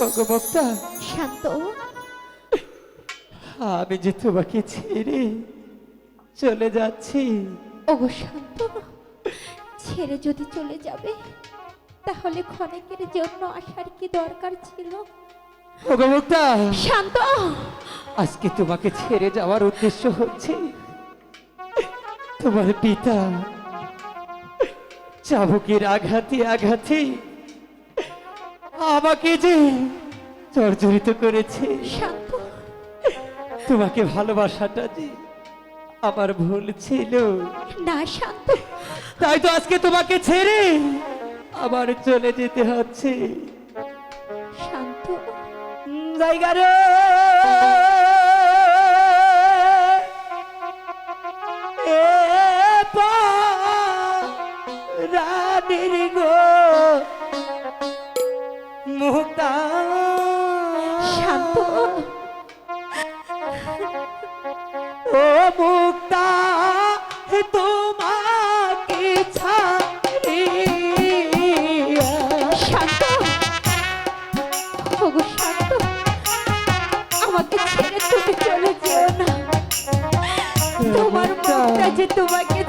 ওগো মুক্তা, শান্ত, আমি যে তোমাকে ছেড়ে চলে যাচ্ছি। ওগো শান্ত, ছেড়ে যদি চলে যাবে তাহলে ক্ষণিকের জন্য আসার কি দরকার ছিল? ওগো মুক্তা, শান্ত, আজকে তোমাকে ছেড়ে যাওয়ার উদ্দেশ্য হচ্ছে তোমার পিতা চাবুকের আঘাতে আঘাতে আমাকে যে জর্জরিত করেছে। শান্ত, তোমাকে ভালোবাসাটা যে আমার ভুল ছিল, না শান্ত, তাই তো আজকে তোমাকে ছেড়ে আবার চলে যেতে হচ্ছে। শান্ত, জায়গা রে এ রানীর গো মুক্তা, শান্ত, ও মুক্তা, তোমাকে ছাড়িয়া। শান্ত, ওগো শান্ত, আমাকে ছেড়ে তুমি চলে যেও না। তোমার মুখটা যে তোমাকে